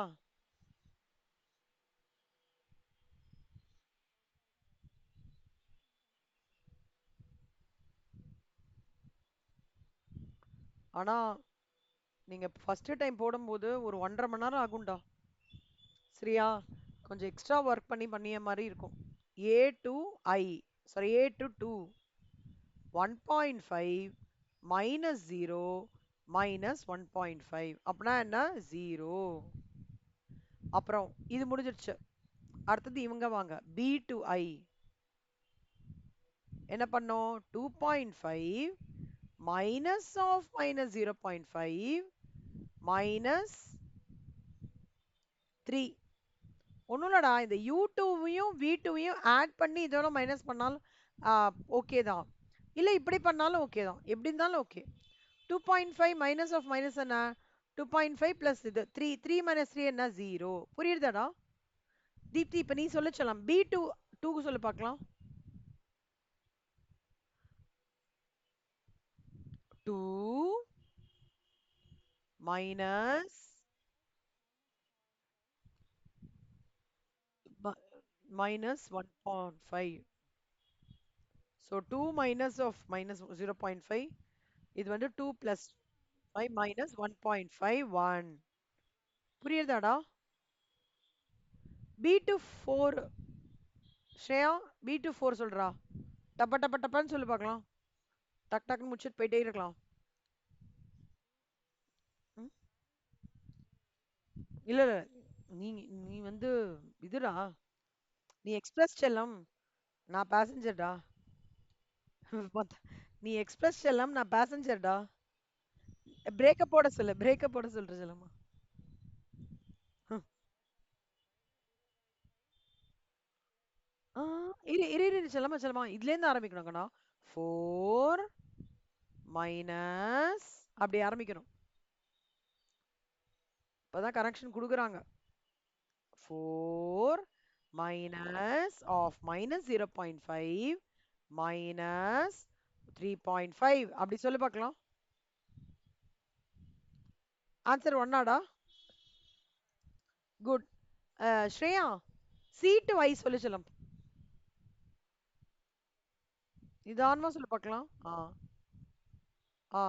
ஆனா நீங்க ஃபர்ஸ்ட் டைம் போடும்போது ஒரு 1.5 மணி நேரம் ஆகும்டா. சரியா? கொஞ்சம் எக்ஸ்ட்ரா ஒர்க் பண்ணிய மாதிரி இருக்கும். A to I sorry A to 2 1.5 minus 0 minus 1.5 அப்படின்னா என்ன? 0. அப்புறம் இது முடிஞ்சிருச்சு. அடுத்தது இவங்க வாங்க, B to I என்ன பண்ணோம்? 2.5 minus of minus 0.5 minus 3. ஒன்றும் இல்லடா, இந்த U2வையும் V2வையும் ஆட் பண்ணி இதோட மைனஸ் பண்ணாலும் ஓகே தான், இல்லை இப்படி பண்ணாலும் ஓகே தான், எப்படி இருந்தாலும் ஓகே. 2.5 மைனஸ் ஆஃப் மைனஸ் என்ன? 2.5 பிளஸ் இது 3. 3 மைனஸ் 3 என்ன? 0. புரியுதாடா? தீப்தி இப்ப நீ சொல்ல சொல்லலாம். B2 2க்கு சொல்லு பார்க்கலாம். 2 minus minus 1.5. So 2 minus of minus 0.5. இது வந்து 2 plus 5 minus 1.5 1. புரியுதாடா? B2 4. Shreya B2 4 சொல்றா. டப்ப டப்ப டப்பன்னு சொல்லு பார்க்கலாம். டக் டக்குன்னு முடிச்சுட்டு போயிட்டே இருக்கலாம். இல்ல இல்ல, நீ நீ வந்து இதுடா, நீ எக்ஸ்பிரஸ் செல்லம், நான் பேசஞ்சர்டா. நீ எக்ஸ்பிரஸ் செல்லம், நான் பேசஞ்சர்டா. பிரேக்கப் போட சொல்லு, பிரேக்கப் போட சொல்ற செல்லம்மா. ஆ, இரு செல்லம்மா செல்லம்மா, இதுல இருந்து ஆரம்பிக்கணும்க்கண்ணா. 4 மைனஸ் அப்படி ஆரம்பிக்கணும். இப்பதான் கரெக்ஷன் கொடுக்குறாங்க. 4 minus of minus 0.5 minus 3.5 அப்படி சொல்லு பார்க்கலாம். ஆன்சர் ஒன்னாடா? குட். ஸ்ரேயா, சீட்டு வை சொல்லு செல்லம். நிதானமா சொல்லு பார்க்கலாம். ஆ ஆ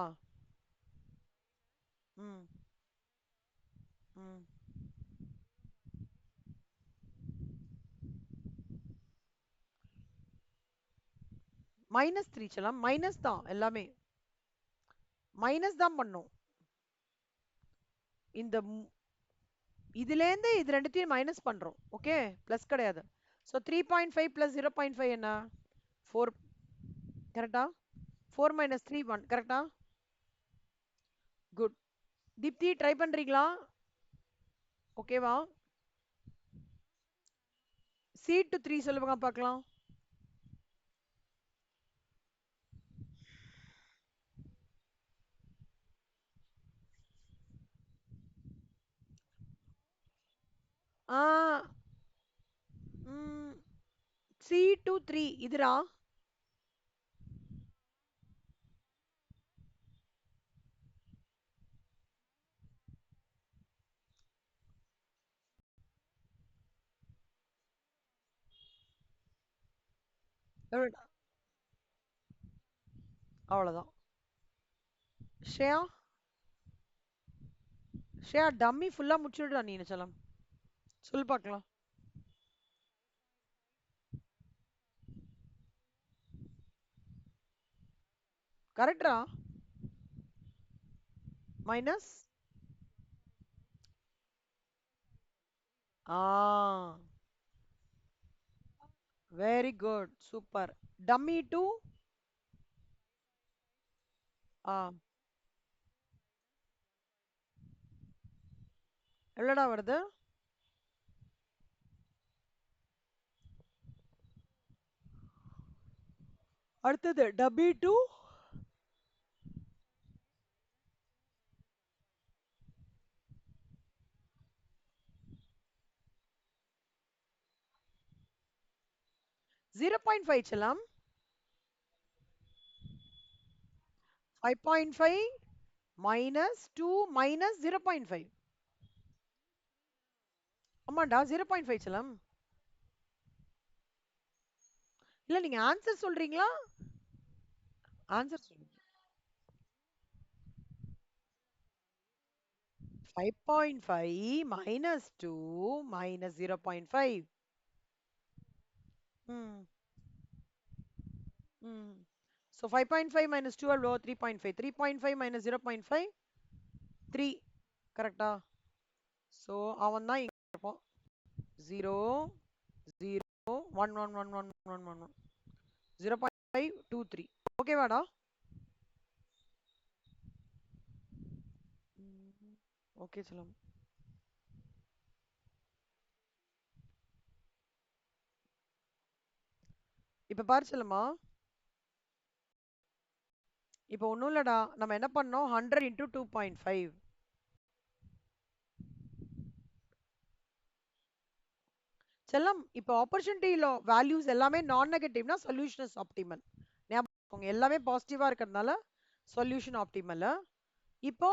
ம் ம் -3 செல்லம். மைனஸ் தான் எல்லாமே. மைனஸ் தான் பண்ணும். இந்த இதுலேருந்து இது ரெண்டுத்தையும் மைனஸ் பண்றோம். ஓகே, பிளஸ் கிடையாது. ஸோ 3.5 பிளஸ் 0.5 என்ன? 4. கரெக்டா? 4 minus 3 1. கரெக்டா? குட். தீப்தி ட்ரை பண்றீங்களா? ஓகேவா? C to 3 சொல்லுவாங்க பார்க்கலாம். ஆ ம் 3 to 3 இதுரா. எவ்வளோடா? அவ்வளோதான். ஸ்ரேயா, ஸ்ரேயா டம்மி ஃபுல்லா முடிச்சுடுடா நீ செல்லம். சொல்லு பார்க்கலாம். கரெக்டா? Minus. Ah very good, super. Dummy to ah எவ்வளோடா வருது? அடுத்தது டம்மி டு 0.5 செல்லம். 5.5 minus 2 minus 0.5. ஆமாண்டா 0.5 செல்லம். இல்ல நீங்க ஆன்சர் சொல்றீங்களா? ஆன்சர் சொல்லுங்க. 5.5 minus 2 minus 0.5. Hmm. Hmm. So 5.5 minus 2 எவ்வளோ? 3.5. 3.5 minus 0.5 3. கரெக்டா? ஸோ அவன் தான் இங்க இருப்பான். 0 0 1 1 1 1 1 1 1 0.5 2 3. ஓகேவாடா? ஓகே சொல்லுங்க. இப்ப பாரு சொல்லுமா. இப்போ ஒன்றும் இல்லடா, நம்ம என்ன பண்ணோம்? 100 into 2.5. செல்லம், இப்போ ஆப்பர்ச்சுனிட்டி வேல்யூஸ் எல்லாமே நான் நெகட்டிவ்னா சொல்யூஷன் இஸ் ஆப்டிமல். ஞாபகம், எல்லாமே பாசிட்டிவா இருக்கிறதுனால சொல்யூஷன் ஆப்டிமல். இப்போ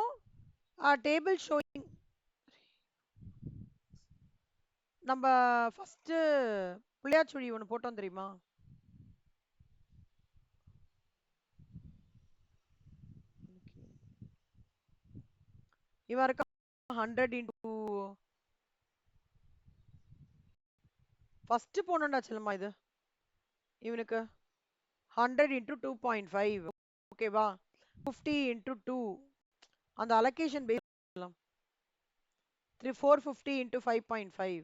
டேபிள் ஷோயிங் நம்ம ஃபர்ஸ்ட் புள்ளியாச்சுழி ஒன்று போட்டோம் தெரியுமா? இவன் இருக்க 100 into ஃபர்ஸ்ட் போனோம்டா செல்லம்மா. இது இவனுக்கு 100 into 2.5. ஓகேவா? 50 into 2 அந்த allocation base 450 into 5.5.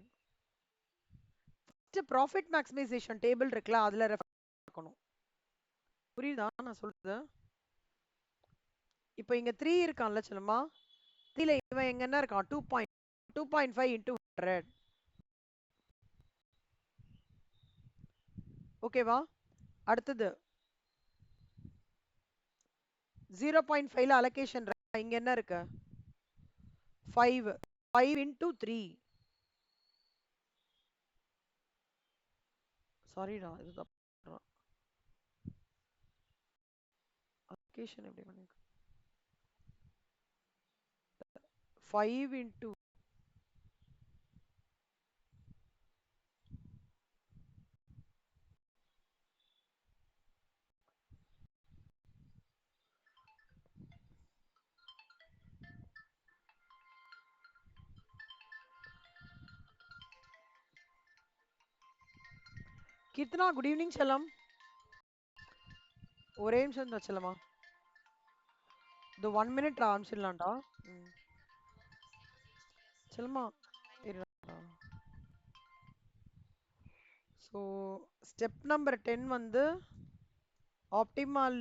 First profit maximization table இருக்குல்ல, அதுல இருக்கணும். புரியுதா நான் சொல்றது? இப்போ இங்க 3 இருக்கான்ல செல்லம்மா, 3ல இவன் எங்க என்ன இருக்கான்? 2.5 into 100. ஓகேவா? அடுத்தது 0.5ல அலோகேஷன் இங்க என்ன இருக்கு? 5. 5 into 3. சாரிடா, இது தப்பு. அலோகேஷன் எப்படி பண்ணிருக்க? 5 into கீர்த்தனா, குட் ஈவினிங் செல்லம். ஒரே நிமிஷம் தான் செல்லம்மா. இந்த 1 minute ஆரம்பிச்சிடலாம்டா. செல்லம்மா இருடா. ஸோ ஸ்டெப் நம்பர் 10 வந்து optimal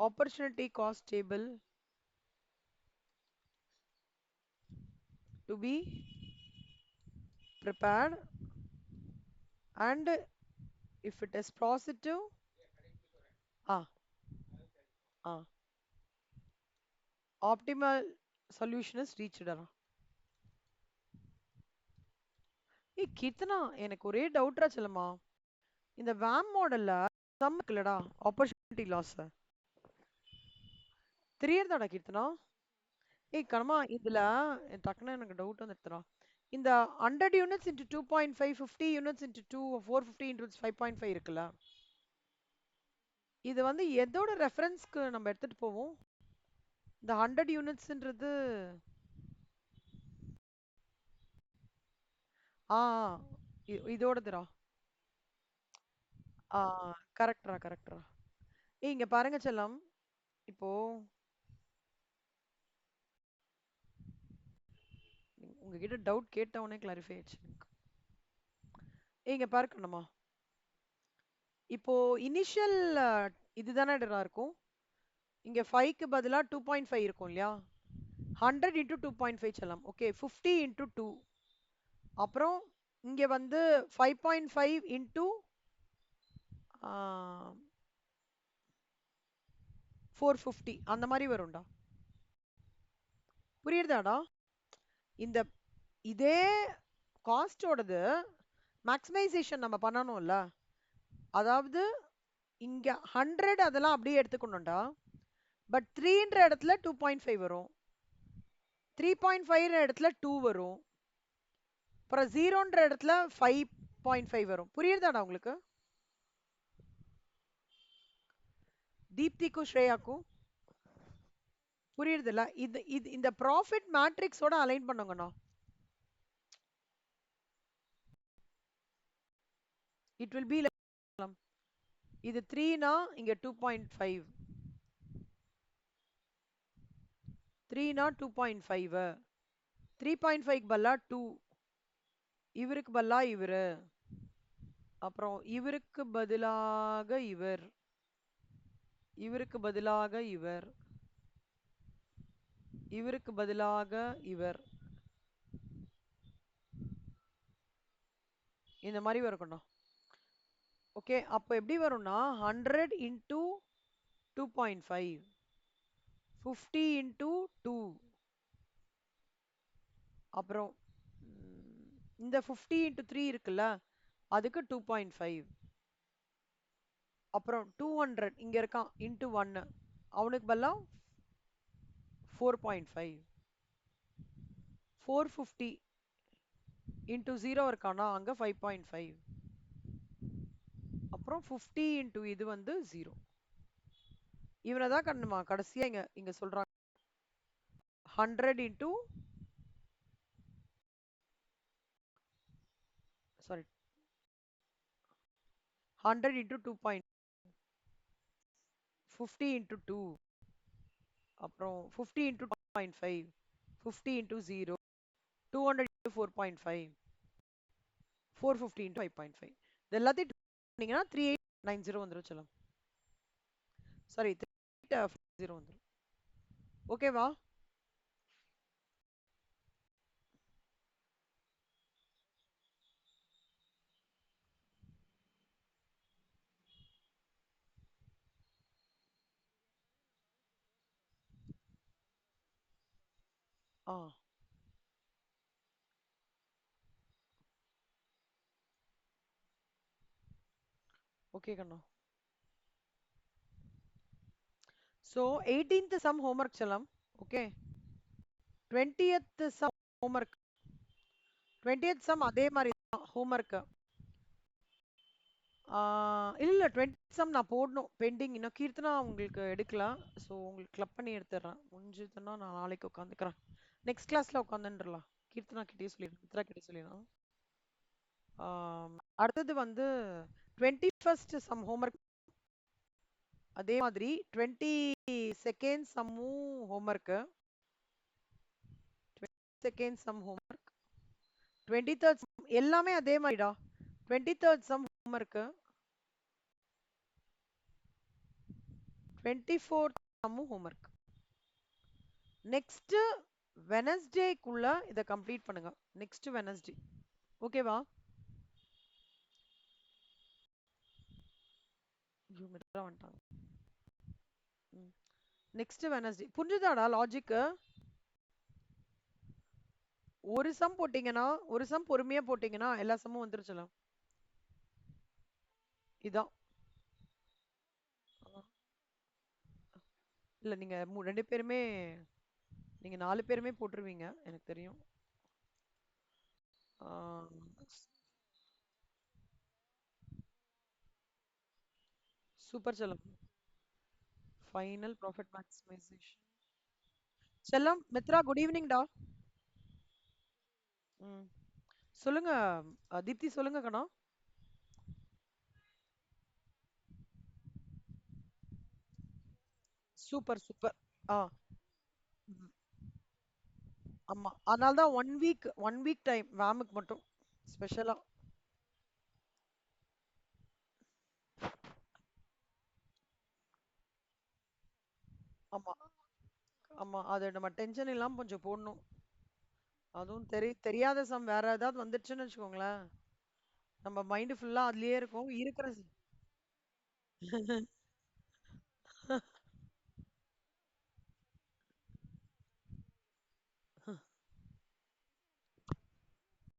opportunity cost table to be prepared, and if it is positive, optimal solution is reached. ஏய் கீர்த்தனா, எனக்கு ஒரே டவுட்ரா செல்லம்மா. இந்த வேம் மாடல்ல சம் இருக்குல்லடா, ஆப்பர்ச்சுனிட்டி லாஸ் தெரியுதாடா கீர்த்தனா? ஏய் கனமா, இதுல டக்குன்னு எனக்கு டவுட் வந்துடுறா. இந்த 100 units into 2.5, 50 units into 2, 450 into 5.5 இருக்குல்ல, இது வந்து எதோட ரெஃபரன்ஸ்க்கு நம்ம எடுத்துட்டு போவோம்? இந்த 100 யூனிட்ஸ்ன்றது ஆ இதோடதுடா. கரெக்ட்ரா. ஏய் இங்க பாருங்க செல்லம், இப்போ உங்ககிட்ட டவுட் கேட்டவனே கிளாரிஃபை ஆயிடுச்சு எனக்கு. ஏய் இங்க பாரு கண்ணம்மா, இப்போ இனிஷியல் இதுதானே இருக்கும். இங்க 5க்கு பதிலா 2.5 இருக்கும் இல்லையா? 100 into 2.5 செல்லம். Okay, 50 into 2. அப்புறம் இங்க வந்து 5.5 into 450 அந்த மாதிரி வரும்டா. புரியுதாடா? இந்த இதே காஸ்டோடது மேக்ஸிமைசேஷன் நம்ம பண்ணணும்ல. அதாவது இங்க 100 அதெல்லாம் அப்படியே எடுத்துக்கணும்டா. பட் 3ன்ற இடத்துல 2.5 வரும், 3.5 இடத்துல 2 வரும், அப்புறம் 0ன்ற இடத்துல 5.5 வரும். புரியுதாடா உங்களுக்கு? தீப்திக்கும் ஸ்ரேயாக்கும் புரியுதுல்ல? இது இது இந்த ப்ராஃபிட் மேட்ரிக்ஸோட அலைன் பண்ணுங்கண்ணா. இட் வில் பி இது 3னா இங்க 2.5, 3னா 2.5, 3.5க்கு பதிலா 2, இவருக்கு பதிலா இவரு, அப்புறம் இவருக்கு பதிலாக இவர், இவருக்கு பதிலாக இவர், இவருக்கு பதிலாக இவர், இந்த மாதிரி வரணும். ஓகே, அப்போ எப்படி வரும்னா 100 into 2.5, 50 into 2, அப்புறம் இந்த 50 into 3 இருக்குல்ல, அதுக்கு 2.5, அப்புறம் 200 இங்க இருக்கான் into 1, அவனுக்கு பதிலா 4.5, 450 into 0 இருக்கானா அங்க 5.5, அப்புறம் 50 into இது வந்து 0. இவனை தான் கண்ணுமா கடைசியா இங்க இங்க சொல்றாங்க 100 into sorry 100 into 2. 50 into 2, அப்புறம் 50 into 2.5, 50 into 0, 200 into 4.5, 450 into 5.5. இது எல்லாத்தையும் 3890 வந்துரும் செல்லம். சாரி 3.0 வந்துரும். ஓகேவா? ஆ ஓகே கண்ணா. ஸோ 18th சம் ஹோம்ஒர்க் செல்லம். Okay. 20th sum homework. 20th sum அதே மாதிரி தான் ஹோம்ஒர்க். இல்ல 20th சம் நான் போடணும் பெண்டிங். இன்னும் கீர்த்தனா உங்களுக்கு எடுக்கலாம். ஸோ உங்களுக்கு கிளப் பண்ணி எடுத்துடுறேன். முடிஞ்சதுன்னா நான் நாளைக்கு உட்காந்துக்கிறேன். நெக்ஸ்ட் கிளாஸ்ல உட்காந்துன்றலாம். கீர்த்தனா கிட்டே சொல்லிடுறேன், மித்ரா கிட்டே சொல்லிடுறேன். அடுத்தது வந்து 21st சம் ஹோம்ஒர்க். அதே மாதிரி 22nd சம்மும் homework. 22nd sum homework. 23rd sum எல்லாமே அதே மாதிரிடா. 23rd sum homework. 24th சம்மும் ஹோம்ஒர்க். நெக்ஸ்ட் வெனஸ்டேக்குள்ள இதை கம்ப்ளீட் பண்ணுங்க. Next Wednesday. ஓகேவா? ஐயோ மித்ரா வந்துட்டாங்க. Next Wednesday. புரிஞ்சுதாடா லாஜிக்கு? ஒரு சம் போட்டீங்கன்னா, ஒரு சம் பொறுமையா போட்டீங்கன்னா எல்லா சம்மும் வந்துருச்சுலாம். இதான். இல்ல நீங்க ரெண்டு பேருமே, நீங்க 4 பேருமே போட்டுருவீங்க எனக்கு தெரியும். சூப்பர் செல்லம். Final profit maximisation. செல்லம் மித்ரா குட் ஈவினிங்டா. ம் சொல்லுங்க. தீப்தி சொல்லுங்க கண்ணா. Super super. ஆ ஆமா, அதனால தான் ஒன் வீக் டைம் வேமுக்கு மட்டும் ஸ்பெஷலா. ஆமா ஆமா, அது நம்ம டென்ஷன் இல்லாம கொஞ்சம் போடணும். அதுவும் தெரியாத சம் வேற ஏதாவது வந்துருச்சுன்னு வச்சுக்கோங்களேன், நம்ம மைண்ட் ஃபுல்லா அதுலயே இருக்கும் இருக்கிற